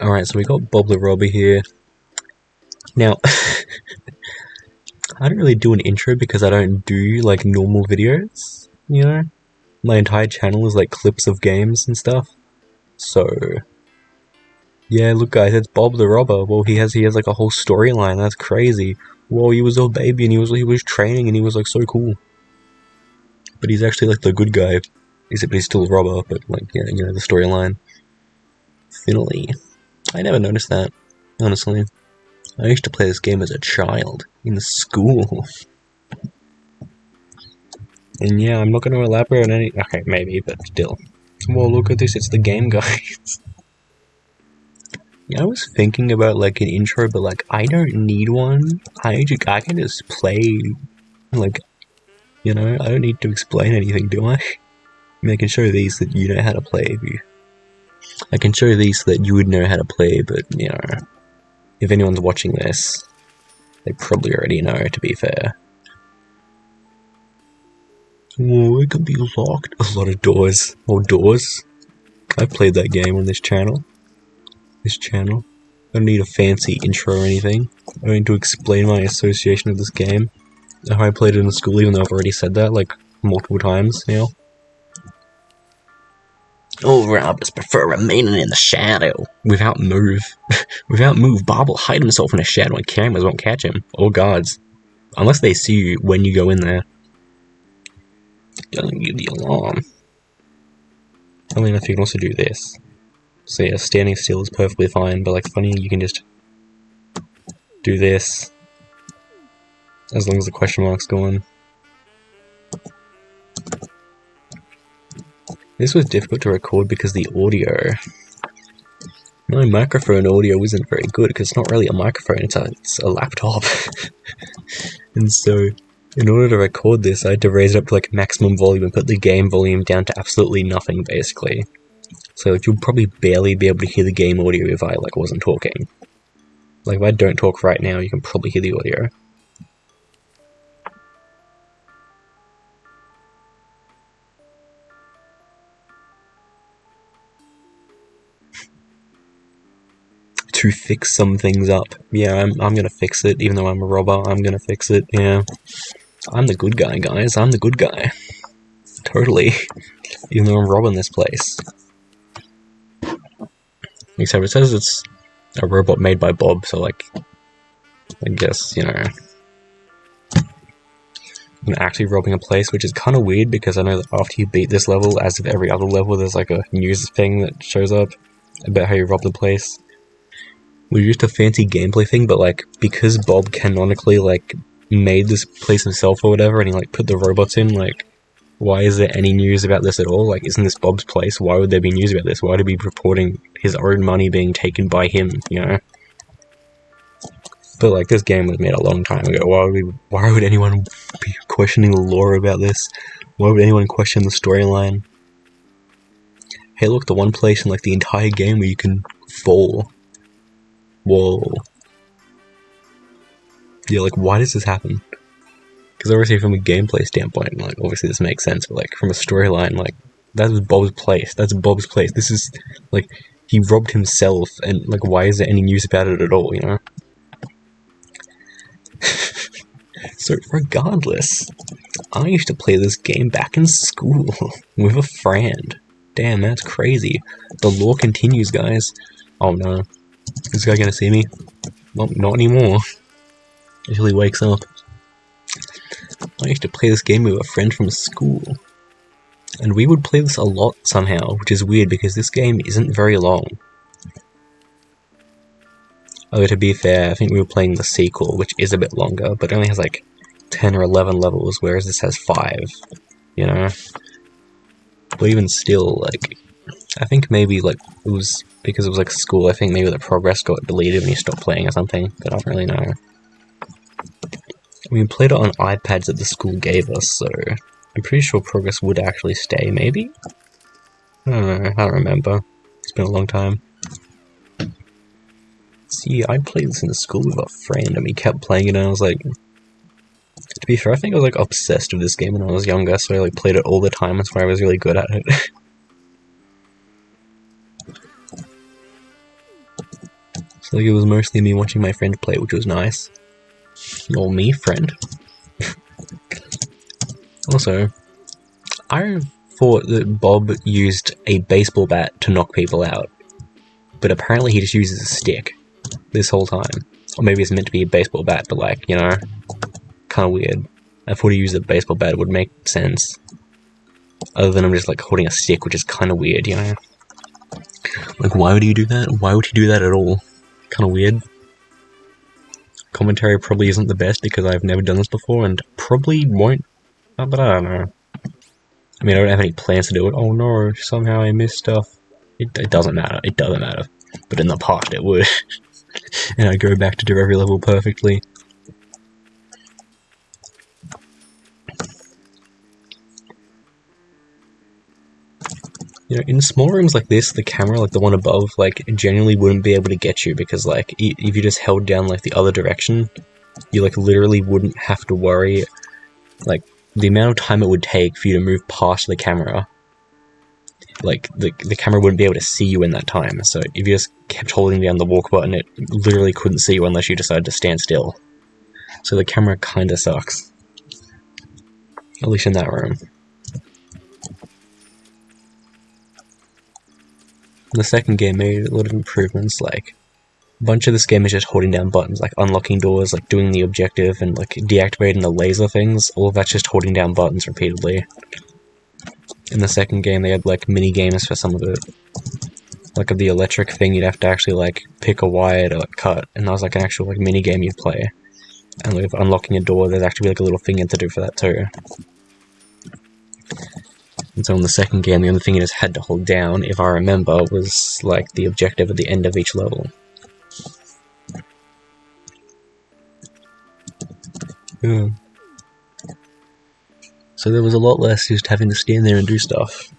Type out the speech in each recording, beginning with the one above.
Alright, so we got Bob the Robber here. Now, I don't really do an intro because I don't do, like, normal videos, you know? My entire channel is, like, clips of games and stuff. So, yeah, look guys, it's Bob the Robber. Well, he has like, a whole storyline, that's crazy. Whoa, he was a baby and he was training and he was, like, so cool. But he's actually, like, the good guy. Except he's still a robber, but, like, yeah, you know, the storyline. Finally. I never noticed that, honestly. I used to play this game as a child, in school. And yeah, I'm not going to elaborate on any... Okay, maybe, but still. Well, look at this, it's the game, guys. Yeah, I was thinking about, like, an intro, but, like, I don't need one. I can just play, like, you know, I don't need to explain anything, do I? I mean, I can show these that you know how to play. I can show these that you would know how to play, but, you know, if anyone's watching this, they probably already know, to be fair. Oh, it can be locked. A lot of doors. More doors. I played that game on this channel. I don't need a fancy intro or anything. I don't need to explain my association with this game. How I played it in school, even though I've already said that, like, multiple times now. Oh, robbers prefer remaining in the shadow. Without move. Without move, Bob will hide himself in a shadow and cameras won't catch him. Or guards. Unless they see you when you go in there. Don't give the alarm. I mean, if you can also do this. So yeah, standing still is perfectly fine, but like funny, you can just do this. As long as the question mark's going. This was difficult to record because the audio... My microphone audio isn't very good because it's not really a microphone, it's a laptop. And so, in order to record this, I had to raise it up to like maximum volume and put the game volume down to absolutely nothing, basically. So like, you'll probably barely be able to hear the game audio if I like wasn't talking. Like if I don't talk right now, you can probably hear the audio. To fix some things up. Yeah, I'm gonna fix it, even though I'm a robber, I'm gonna fix it, yeah. I'm the good guy, guys, I'm the good guy. Totally. Even though I'm robbing this place. Except it says it's a robot made by Bob, so like, I guess, you know, I'm actually robbing a place, which is kind of weird because I know that after you beat this level, as with every other level, there's like a news thing that shows up about how you robbed the place. We're just a fancy gameplay thing, but like, because Bob canonically like made this place himself or whatever, and he like put the robots in, like, why is there any news about this at all? Like, isn't this Bob's place? Why would there be news about this? Why would he be reporting his own money being taken by him, you know? But like, this game was made a long time ago. Why would anyone be questioning the lore about this? Why would anyone question the storyline? Hey look, the one place in like the entire game where you can fall. Whoa. Yeah, like, why does this happen? Because obviously from a gameplay standpoint, like, obviously this makes sense, but like, from a storyline, like, that was Bob's place. That's Bob's place. This is, like, he robbed himself, and, like, why is there any news about it at all, you know? So, regardless, I used to play this game back in school with a friend. Damn, that's crazy. The lore continues, guys. Oh no. Is this guy gonna see me? Well, not anymore. Until he wakes up. I used to play this game with a friend from school. And we would play this a lot somehow, which is weird because this game isn't very long. Although to be fair, I think we were playing the sequel, which is a bit longer, but it only has like 10 or 11 levels, whereas this has 5, you know? But even still, like, I think maybe, like, it was, because it was like school, I think maybe the progress got deleted when you stopped playing or something, but I don't really know. We played it on iPads that the school gave us, so I'm pretty sure progress would actually stay, maybe? I don't know, I don't remember. It's been a long time. See, I played this in the school with a friend, and we kept playing it, and I was like... To be fair, I think I was like obsessed with this game when I was younger, so I like played it all the time, that's why I was really good at it. Like, it was mostly me watching my friend play, which was nice. Or me, friend. Also, I thought that Bob used a baseball bat to knock people out, but apparently he just uses a stick this whole time. Or maybe it's meant to be a baseball bat, but like, you know, kind of weird. I thought he used a baseball bat would make sense. Other than I'm just like holding a stick, which is kind of weird, you know? Like, why would he do that? Why would he do that at all? Kind of weird. Commentary probably isn't the best because I've never done this before and probably won't, but I don't know. I mean, I don't have any plans to do it. Oh no, somehow I missed stuff. It doesn't matter. It doesn't matter. But in the past it would. And I'd go back to do every level perfectly. You know, in small rooms like this, the camera, like the one above, like, genuinely wouldn't be able to get you because, like, if you just held down, like, the other direction, you, like, literally wouldn't have to worry, like, the amount of time it would take for you to move past the camera. Like, the camera wouldn't be able to see you in that time, so if you just kept holding down the walk button, it literally couldn't see you unless you decided to stand still. So the camera kinda sucks. At least in that room. The second game made a lot of improvements, like, a bunch of this game is just holding down buttons, like unlocking doors, like doing the objective, and like deactivating the laser things. All of that's just holding down buttons repeatedly. In the second game they had like mini games for some of it. Like of the electric thing, you'd have to actually like pick a wire to like cut, and that was like an actual like mini game you'd play. And with unlocking a door, there's actually like a little thing you have to do for that too. And so in the second game, the only thing you just had to hold down, if I remember, was like the objective at the end of each level. Yeah. So there was a lot less just having to stand there and do stuff.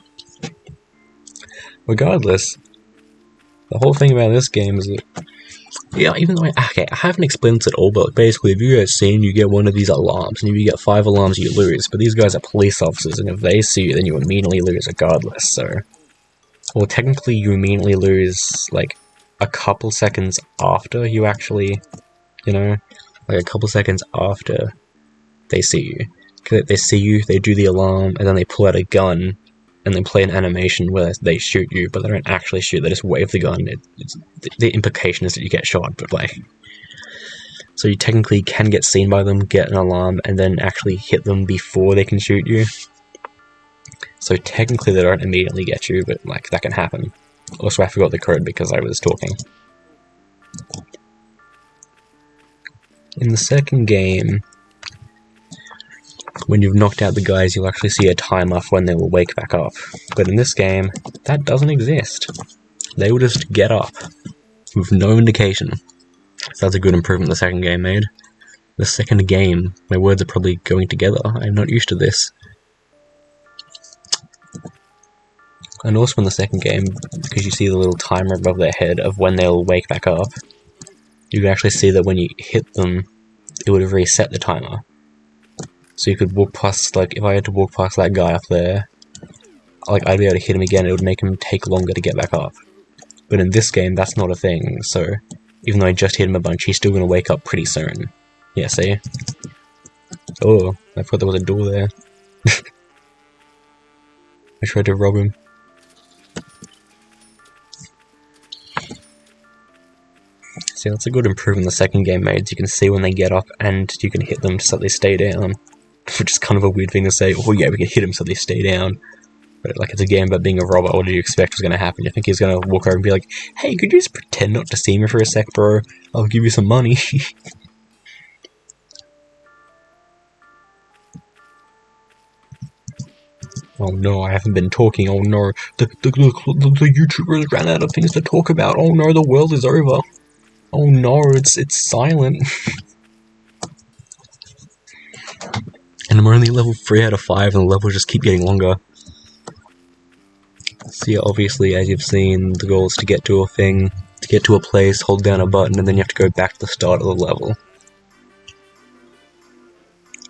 Regardless, the whole thing about this game is that, yeah, even though I haven't explained this at all, but basically if you guys seen, you get one of these alarms, and if you get 5 alarms you lose, but these guys are police officers, and if they see you, then you immediately lose regardless, so... Well, technically you immediately lose, like, a couple seconds after you actually, you know, like a couple seconds after they see you. Because they see you, they do the alarm, and then they pull out a gun, and they play an animation where they shoot you, but they don't actually shoot, they just wave the gun. The implication is that you get shot, but like... So you technically can get seen by them, get an alarm, and then actually hit them before they can shoot you. So technically they don't immediately get you, but like, that can happen. Also, I forgot the code because I was talking. In the second game, when you've knocked out the guys, you'll actually see a timer for when they will wake back up. But in this game, that doesn't exist. They will just get up, with no indication. So that's a good improvement the second game made. The second game, my words are probably going together, I'm not used to this. And also in the second game, because you see the little timer above their head of when they'll wake back up, you can actually see that when you hit them, it would have reset the timer. So you could walk past, like, if I had to walk past that guy up there, like, I'd be able to hit him again, it would make him take longer to get back up. But in this game, that's not a thing, so even though I just hit him a bunch, he's still gonna wake up pretty soon. Yeah, see? Oh, I thought there was a door there. I tried to rob him. See, that's a good improvement the second game made. You can see when they get up, and you can hit them so they stay down. Which is kind of a weird thing to say, oh yeah, we can hit them so they stay down. But like, it's a game about being a robber, what do you expect was going to happen? You think he's going to walk over and be like, hey, could you just pretend not to see me for a sec, bro? I'll give you some money. Oh no, I haven't been talking, oh no, the YouTubers ran out of things to talk about, oh no, the world is over. Oh no, it's silent. And I'm only level 3 out of 5 and the levels just keep getting longer. So yeah, obviously, as you've seen, the goal is to get to a thing, to get to a place, hold down a button, and then you have to go back to the start of the level.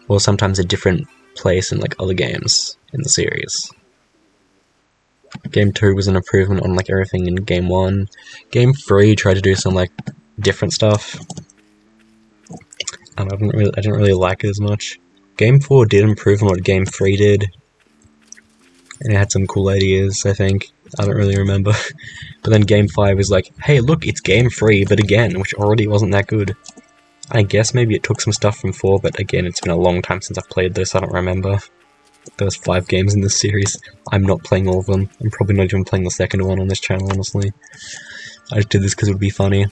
Or sometimes a different place in like other games in the series. Game 2 was an improvement on like everything in Game 1. Game 3 tried to do some like different stuff. And I didn't really like it as much. Game 4 did improve on what Game 3 did. And it had some cool ideas, I think. I don't really remember. But then Game 5 is like, hey look, it's Game 3, but again, which already wasn't that good. I guess maybe it took some stuff from 4, but again, it's been a long time since I've played this, I don't remember. There's 5 games in this series. I'm not playing all of them. I'm probably not even playing the second one on this channel, honestly. I just did this because it would be funny.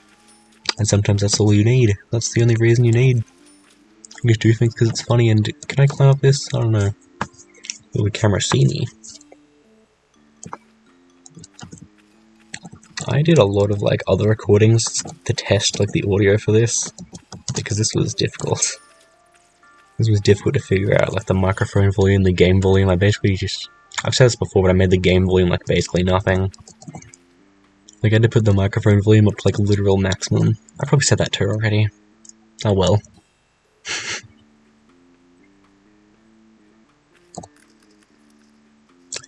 And sometimes that's all you need. That's the only reason you need. You just do things because it's funny, and can I climb up this? I don't know. Will the camera see me? I did a lot of like other recordings to test like the audio for this, because this was difficult. This was difficult to figure out, like the microphone volume, the game volume. I've said this before, but I made the game volume like basically nothing. Like I had to put the microphone volume up to like literal maximum. I probably said that too already. Oh well.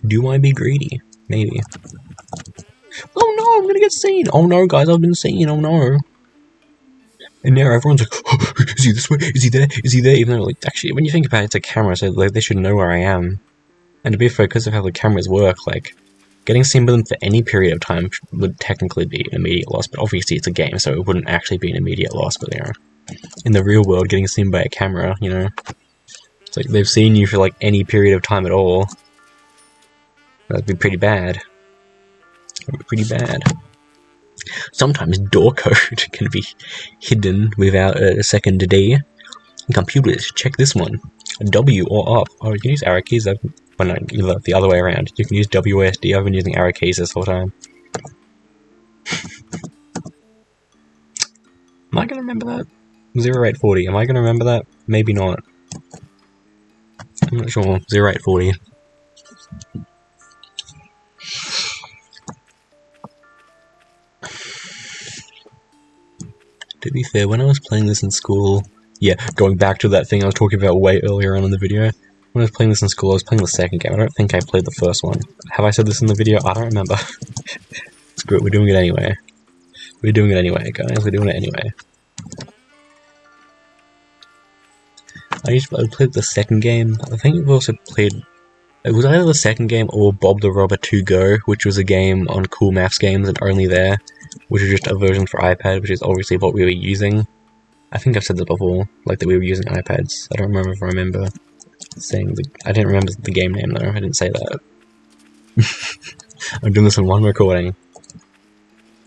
Do I be greedy? Maybe. Oh no, I'm gonna get seen! Oh no, guys, I've been seen, oh no. And now everyone's like, oh, is he this way? Is he there? Is he there? Even though, like, actually, when you think about it, it's a camera, so like, they should know where I am. And to be fair, because of how the cameras work, like, getting seen by them for any period of time would technically be an immediate loss, but obviously it's a game, so it wouldn't actually be an immediate loss, but, you know, in the real world, getting seen by a camera, you know, it's like, they've seen you for, like, any period of time at all. That'd be pretty bad. That'd be pretty bad. Sometimes door code can be hidden without a second D. Computers, check this one. W or up. Oh, you can use arrow keys. Well, no, the other way around. You can use WASD. I've been using arrow keys this whole time. Am I gonna remember that? 0840. Am I gonna remember that? Maybe not. I'm not sure. 0840. To be fair, when I was playing this in school, yeah, going back to that thing I was talking about way earlier on in the video, when I was playing this in school, I was playing the second game. I don't think I played the first one. Have I said this in the video? I don't remember. Screw it, we're doing it anyway. We're doing it anyway, guys. We're doing it anyway. I played the second game. I think we've also played... It was either the second game or Bob the Robber 2 Go, which was a game on Cool Maths Games and only there, which is just a version for iPad, which is obviously what we were using. I think I've said that before, like that we were using iPads. I don't remember if I remember saying I didn't remember the game name though, I didn't say that. I'm doing this in one recording.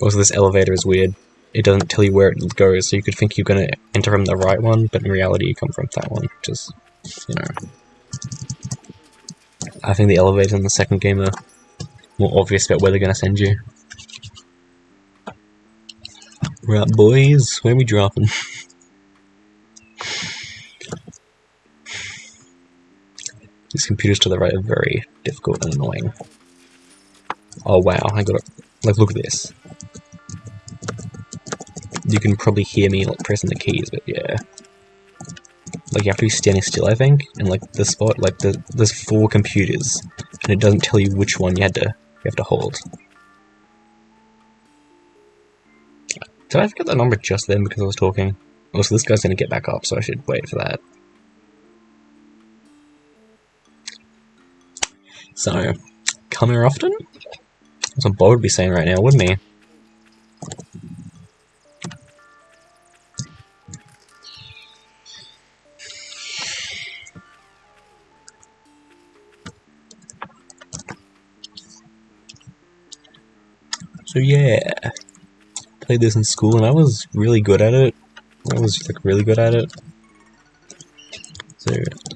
Also, this elevator is weird. It doesn't tell you where it goes, so you could think you're gonna enter from the right one, but in reality you come from that one, which is, you know... I think the elevators in the second game are more obvious about where they're gonna send you. Right, boys, where are we dropping? These computers to the right are very difficult and annoying. Oh wow, I got it. Like, look at this. You can probably hear me like pressing the keys, but yeah. Like, you have to be standing still, I think, and like the spot, like there's 4 computers, and it doesn't tell you which one you have to hold. Did I forget that number just then because I was talking? Also, this guy's gonna get back up, so I should wait for that. So, come here often? That's what Bob would be saying right now, wouldn't he? So yeah, played this in school and I was really good at it. I was like really good at it. So,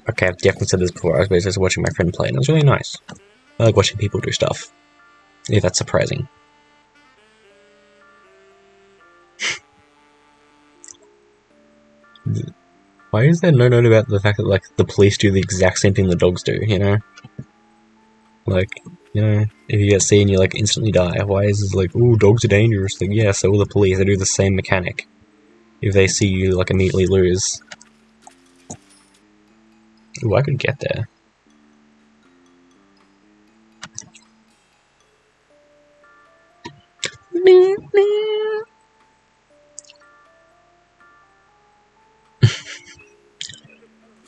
okay, I've definitely said this before, I was just watching my friend play and it was really nice. I like watching people do stuff. Yeah, that's surprising. Why is there no note about the fact that, like, the police do the exact same thing the dogs do, you know? Like, you know, if you get seen, you, like, instantly die. Why is it like, ooh, dogs are dangerous? Like, yeah, so will the police. They do the same mechanic. If they see you, like, immediately lose. Ooh, I could get there.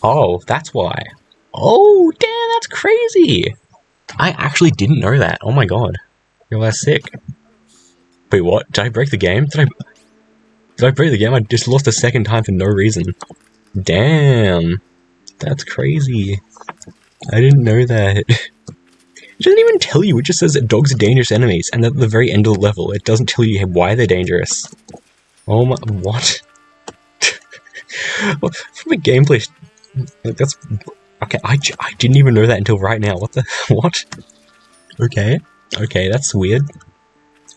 Oh, that's why. Oh, damn, that's crazy! I actually didn't know that. Oh my god. You're less sick. Wait, what? Did I break the game? Did I break the game? I just lost a second time for no reason. Damn. That's crazy. I didn't know that. It doesn't even tell you, it just says that dogs are dangerous enemies, and at the very end of the level, it doesn't tell you why they're dangerous. Oh my, what? From a gameplay, like that's, okay, I didn't even know that until right now, what the, what? Okay, that's weird.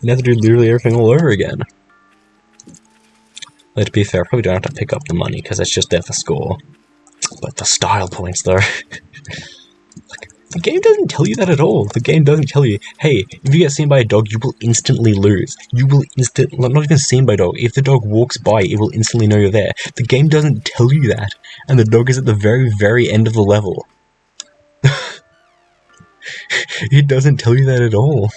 You have to do literally everything all over again. But to be fair, I probably don't have to pick up the money, because it's just there for score. But the style points, though. The game doesn't tell you that at all. The game doesn't tell you, hey, if you get seen by a dog, you will instantly lose. You will not even seen by a dog. If the dog walks by, it will instantly know you're there. The game doesn't tell you that. And the dog is at the very, very end of the level. It doesn't tell you that at all.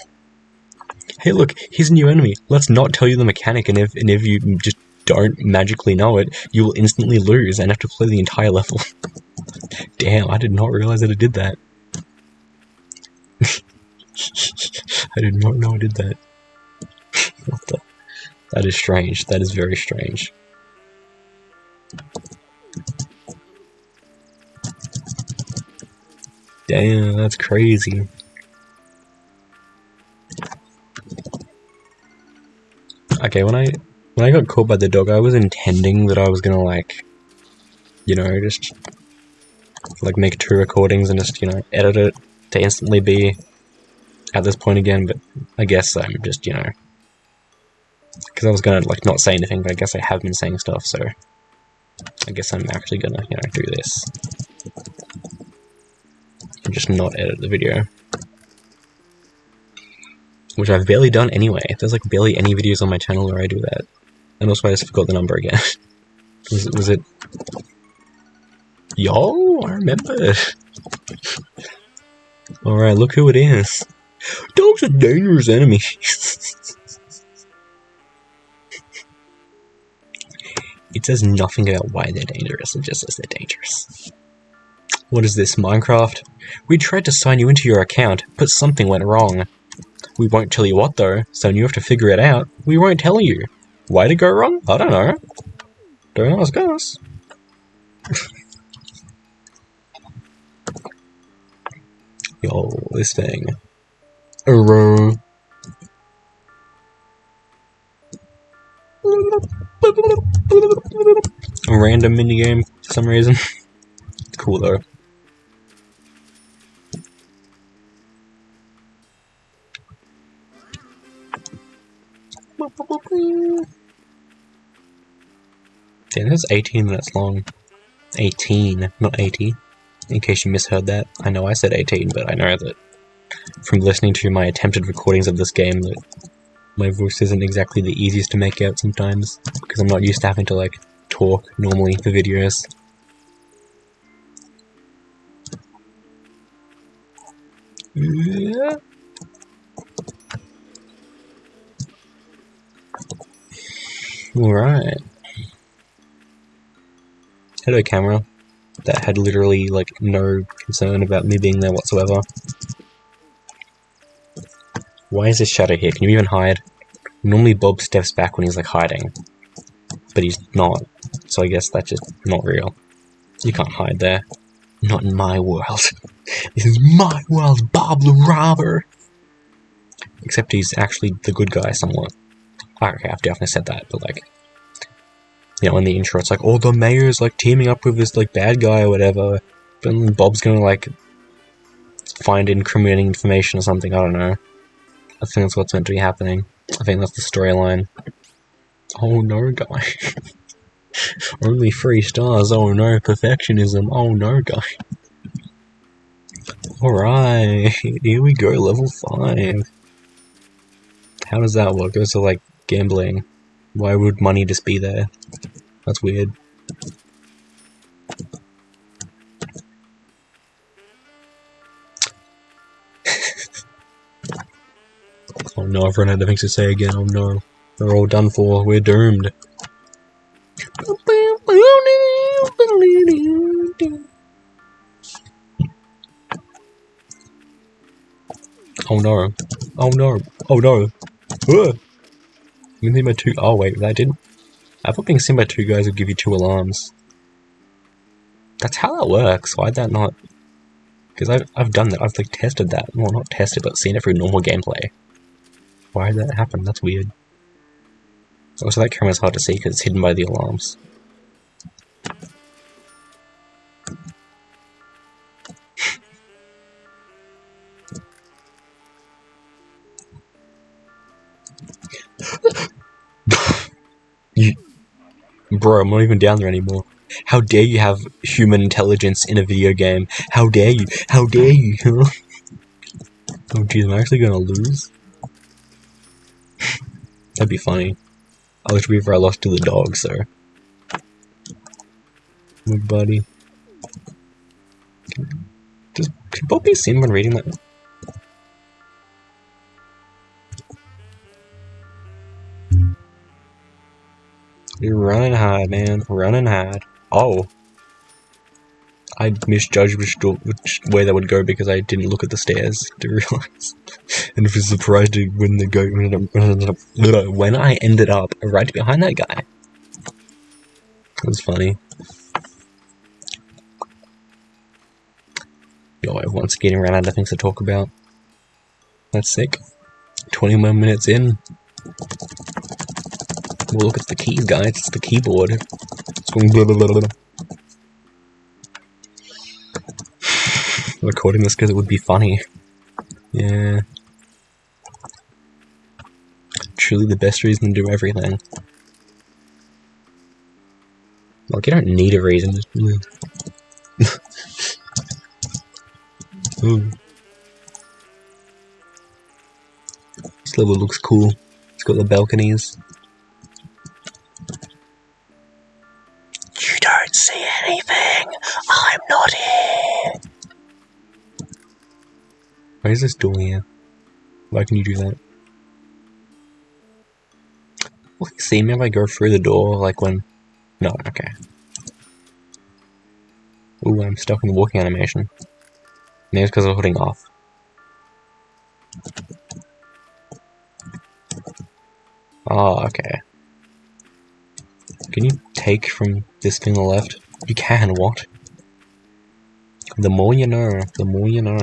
Hey look, here's a new enemy. Let's not tell you the mechanic, and if you just don't magically know it, you will instantly lose and have to play the entire level. Damn, I did not realize that it did that. I did not know I did that. What the? That is strange. That is very strange. Damn, that's crazy. Okay, when I got caught by the dog, I was intending that I was gonna, like, you know, just like make 2 recordings and just, you know, edit it to instantly be at this point again, but I guess I'm just, you know, because I was gonna, like, not say anything, but I guess I have been saying stuff, so I guess I'm actually gonna, you know, do this. And just not edit the video. Which I've barely done anyway. There's, like, barely any videos on my channel where I do that. And also I just forgot the number again. was it... Yo, I remember. Alright, look who it is. Dogs are dangerous enemies. It says nothing about why they're dangerous, it just says they're dangerous. What is this, Minecraft? We tried to sign you into your account, but something went wrong. We won't tell you what though, so you have to figure it out. We won't tell you. Why did it go wrong? I don't know. Don't ask us. Yo, this thing. A random minigame for some reason. It's cool though. Damn, that's 18 minutes long. 18, not 80. In case you misheard that. I know I said 18, but I know that from listening to my attempted recordings of this game that my voice isn't exactly the easiest to make out sometimes, because I'm not used to having to, like, talk normally for videos. Yeah. Alright. Hello, camera. That had literally, like, no concern about me being there whatsoever. Why is this shadow here? Can you even hide? Normally Bob steps back when he's, like, hiding. But he's not. So I guess that's just not real. You can't hide there. Not in my world. This is my world, Bob the Robber! Except he's actually the good guy somewhat. Okay, I've definitely said that, but, like, you know, in the intro, it's like, oh, the mayor's, like, teaming up with this, like, bad guy or whatever. But then Bob's gonna, like, find incriminating information or something, I don't know. I think that's what's meant to be happening. I think that's the storyline. Oh no, guy. Only 3 stars, oh no, perfectionism, oh no, guy. Alright, here we go, level 5. How does that work? Goes to, like, gambling. Why would money just be there? That's weird. Oh no, I've run out of things to say again, oh no. We're all done for, we're doomed. Oh no. Oh no. Oh no. Ugh. Being seen by two. Oh wait, that didn't. I thought being seen by two guys would give you 2 alarms. That's how that works. Why'd that not? Because I've done that. I've like tested that. Well, not tested, but seen it through normal gameplay. Why did that happen? That's weird. Also, that camera's hard to see because it's hidden by the alarms. Bro, I'm not even down there anymore. How dare you have human intelligence in a video game? How dare you? How dare you? Oh jeez, am I actually gonna lose? That'd be funny. I wish I lost to the dog, sir. My buddy. Can Bob be seen when reading that? You're running hard, man. Running hard. Oh. I misjudged which way that would go because I didn't look at the stairs to realize. And was surprised when I ended up right behind that guy. That was funny. Yo, everyone's getting around out of things to talk about. That's sick. 20 more minutes in. Well, look at the keys, guys. It's the keyboard. It's going blah blah blah blah. I'm recording this because it would be funny. Yeah. Truly the best reason to do everything. Like, you don't need a reason. Ooh. This level looks cool. It's got the balconies. You don't see anything! I'm not here! Why is this door here? Why can you do that? Will he see me if I go through the door, like when... No, okay. Ooh, I'm stuck in the walking animation. Maybe it's because I'm holding off. Oh, okay. Can you take from this thing on the left? You can, what? The more you know, the more you know.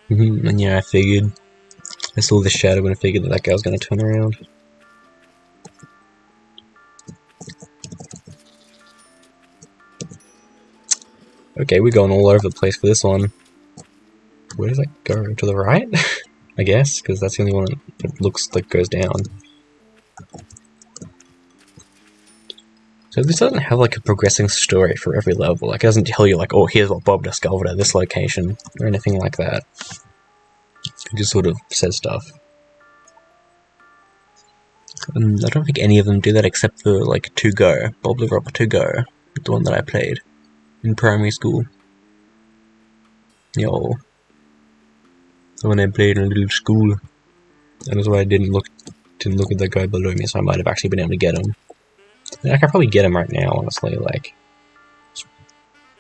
And yeah, I figured. I saw the shadow and I figured that guy was going to turn around. Okay, we're going all over the place for this one. Where does that go? To the right? I guess, because that's the only one that looks like goes down. So this doesn't have like a progressing story for every level. Like, it doesn't tell you like, oh, here's what Bob discovered at this location, or anything like that. It just sort of says stuff. I don't think any of them do that except for like 2Go. Bob the Robber 2Go, the one that I played in primary school. Yo. The one I played in a little school. And that's why I didn't look at the guy below me, so I might have actually been able to get him. I can probably get him right now, honestly, like...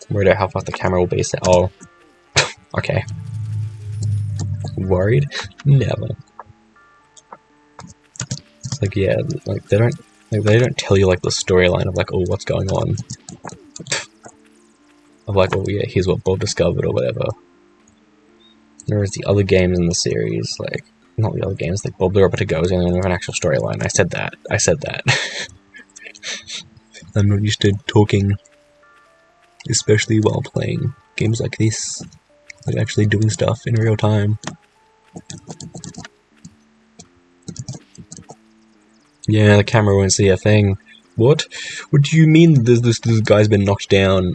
I'm worried about how fast the camera will be set. Oh. Okay. Worried? Never. It's like, yeah, like, they don't tell you, like, the storyline of, like, oh, what's going on. Of, like, oh, yeah, here's what Bob discovered, or whatever. Whereas the other games in the series, like, not the other games, like, Bob the Robber 2Go is the only one with an actual storyline. I said that. I'm not used to talking, especially while playing games like this, like actually doing stuff in real time. Yeah, the camera won't see a thing. What? What do you mean this guy's been knocked down?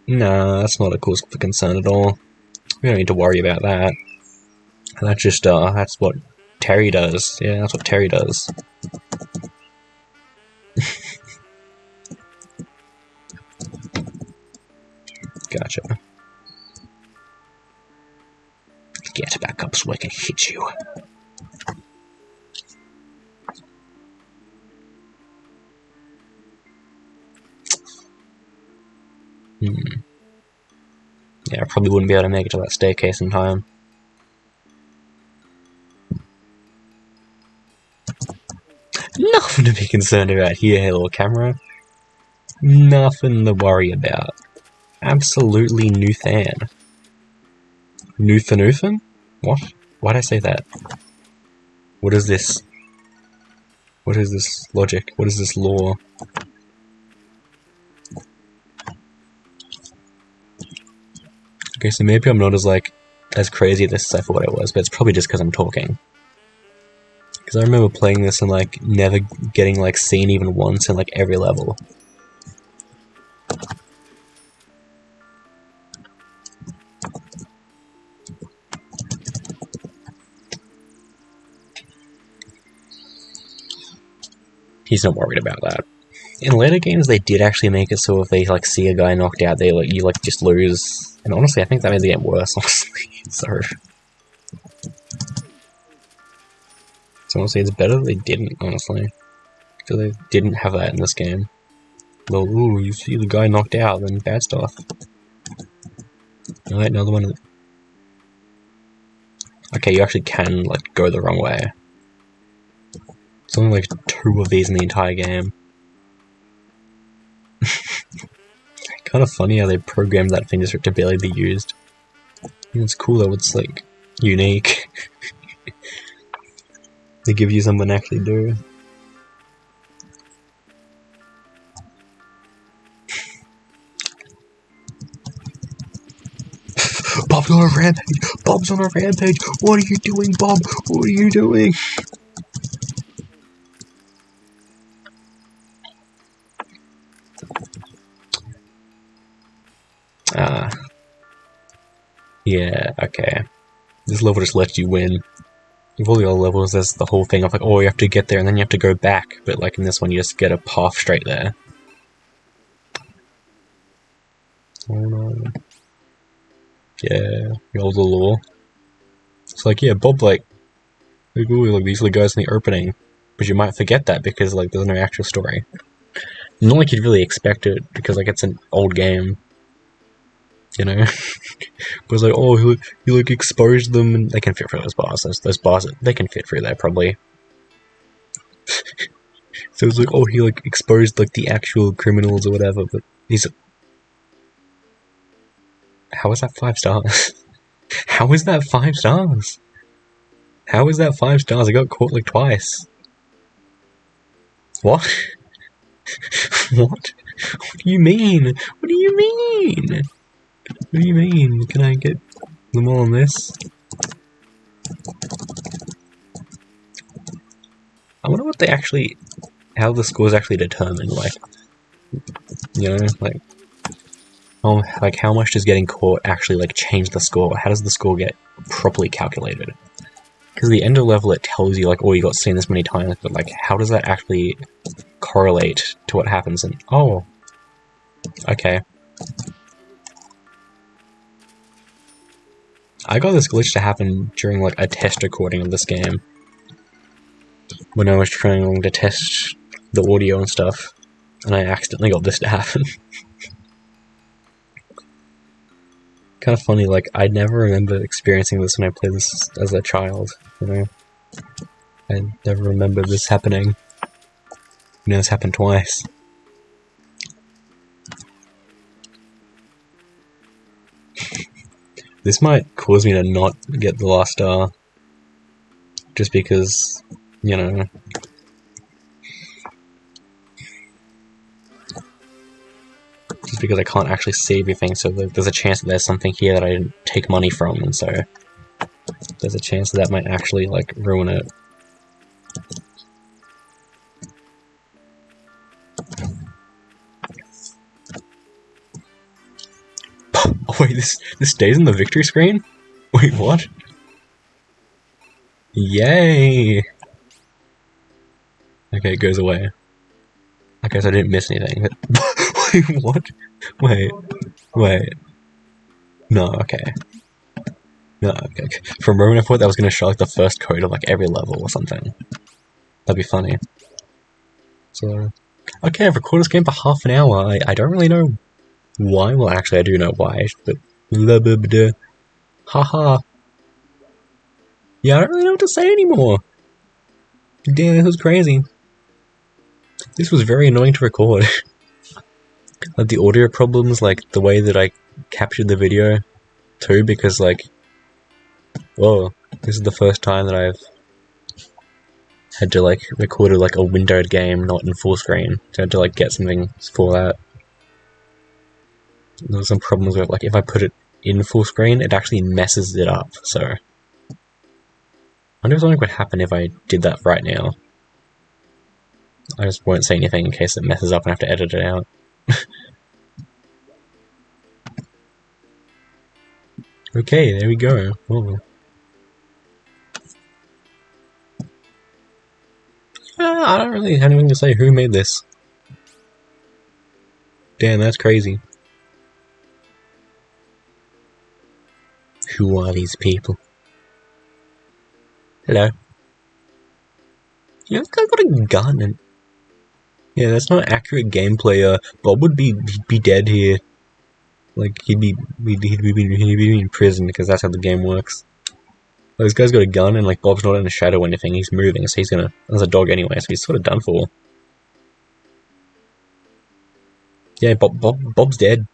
Nah, that's not a cause for concern at all. We don't need to worry about that. That's just, that's what Terry does. Yeah, that's what Terry does. Gotcha. Get back up so I can hit you. Yeah, I probably wouldn't be able to make it to that staircase in time. Nothing to be concerned about here, little camera. Nothing to worry about. Absolutely Nuthan. Nuthan? What? Why'd I say that? What is this? What is this logic? What is this law? Okay, so maybe I'm not as crazy at this as I thought I was, but it's probably just because I'm talking. Because I remember playing this and never getting seen even once in every level. He's not worried about that. In later games, they did actually make it so if they see a guy knocked out, you just lose. And honestly, I think that made the game worse. Honestly, so honestly, it's better that they didn't. Honestly, because they didn't have that in this game. Well, ooh, you see the guy knocked out, then bad stuff. Alright, another one. Okay, you actually can go the wrong way. It's only 2 of these in the entire game. Kind of funny how they programmed that thing just for it to barely be used. It's cool though, it's unique. They give you something to actually do. Bob's on a rampage! Bob's on a rampage! What are you doing, Bob? What are you doing? Yeah, okay. This level just lets you win. With all the other levels, there's the whole thing of oh, you have to get there and then you have to go back. But in this one, you just get a path straight there. Oh no. Yeah, the older law. It's yeah, Bob, ooh, these are the guys in the opening. But you might forget that because, there's no actual story. Not you'd really expect it, because, it's an old game. You know? But it's oh, he exposed them, and they can fit through those bars. Those bars, they can fit through there, probably. So it's oh, he, exposed, the actual criminals or whatever, but he's... How is that 5 stars? How is that 5 stars? How is that 5 stars? I got caught, twice. What? What? What do you mean? What do you mean? What do you mean? Can I get them all on this? I wonder what they actually... How the score is actually determined, you know, how much does getting caught actually, change the score? How does the score get properly calculated? Because at the end of the level it tells you, oh, you got seen this many times, but, how does that actually correlate to what happens in... Oh. Okay. I got this glitch to happen during, a test recording of this game. When I was trying to test the audio and stuff, and I accidentally got this to happen. Kind of funny, I never remember experiencing this when I played this as a child, you know? I never remember this happening. You know, it's happened twice. This might cause me to not get the last star. Just because, you know... Just because I can't actually see everything, so there's a chance that there's something here that I didn't take money from, and so... There's a chance that might actually, ruin it. Oh wait, this stays on the victory screen? Wait, what? Yay! Okay, it goes away. I guess I didn't miss anything. Wait, what? Wait. No, okay. No, okay. For a moment I thought that was gonna show the first code of every level or something. That'd be funny. So... Okay, I've recorded this game for half an hour. I don't really know Why? Well, actually, I do know why, but blah, blah, blah. Haha. Yeah, I don't really know what to say anymore. Damn, this was crazy. This was very annoying to record. Like, the audio problems, like, the way that I captured the video, too, because, like, whoa, this is the first time that I've had to, like, record, like, a windowed game, not in full screen. So I had to, like, get something for that. There were some problems with, like, if I put it in full screen, it actually messes it up, so... I wonder if something would happen if I did that right now. I just won't say anything in case it messes up and I have to edit it out. Okay, there we go. Whoa. I don't really have anything to say. Who made this? Damn, that's crazy. Who are these people? Hello. Yeah, this guy's got a gun and... Yeah, that's not accurate gameplay. Bob would be dead here. Like, he'd be in prison because that's how the game works. Like, this guy's got a gun and, like, Bob's not in a shadow or anything. He's moving, so he's gonna... There's a dog anyway, so he's sort of done for. Yeah, Bob's dead.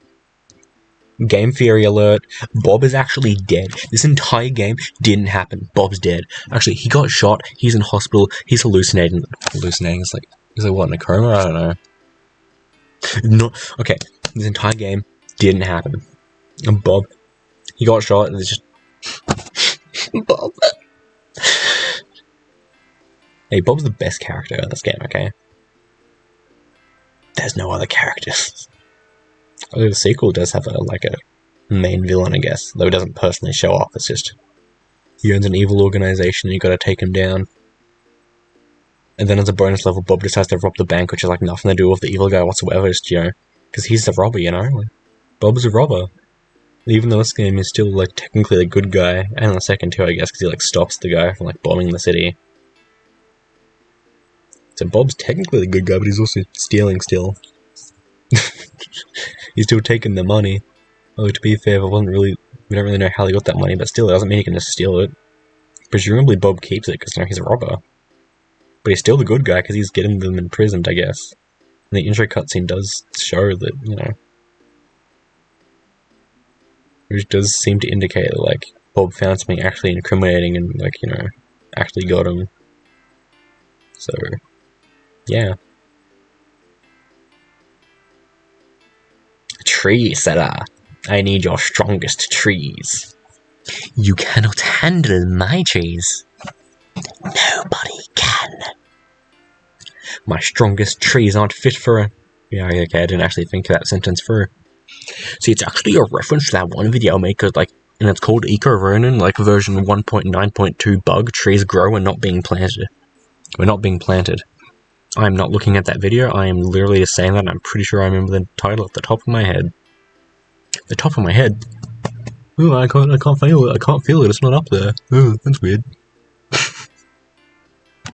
Game theory alert. Bob is actually dead. This entire game didn't happen. Bob's dead. Actually, he got shot. He's in hospital. He's hallucinating. Hallucinating. Is like what, in a coma? I don't know. No. Okay. This entire game didn't happen. And Bob, he got shot and it's just... Bob. Hey, Bob's the best character in this game, okay? There's no other characters. Although the sequel does have a main villain, I guess, though it doesn't personally show up. It's just he owns an evil organization and you gotta take him down. And then as a bonus level, Bob just has to rob the bank, which is like nothing to do with the evil guy whatsoever, just, you know, because he's the robber, you know? Like, Bob's a robber. Even though this game is still, like, technically a good guy, and in the second too, I guess, because he, like, stops the guy from, like, bombing the city. So Bob's technically the good guy, but he's also stealing still. He's still taking the money. Although, to be fair, we don't really know how he got that money, but still, it doesn't mean he can just steal it. Presumably Bob keeps it, because, you know, he's a robber. But he's still the good guy, because he's getting them imprisoned, I guess. And the intro cutscene does show that, you know... Which does seem to indicate that, like, Bob found something actually incriminating and, like, you know, actually got him. So, yeah. Tree setter. I need your strongest trees. You cannot handle my trees. Nobody can. My strongest trees aren't fit for a... Yeah, okay, I didn't actually think that sentence through. See, it's actually a reference to that one video I made, cause, like, and it's called Eco Ronin, like version 1.9.2 bug, trees grow and not being planted. We're not being planted. I'm not looking at that video, I am literally just saying that, and I'm pretty sure I remember the title at the top of my head. The top of my head? Ooh, I can't feel it, it's not up there. Ooh, that's weird.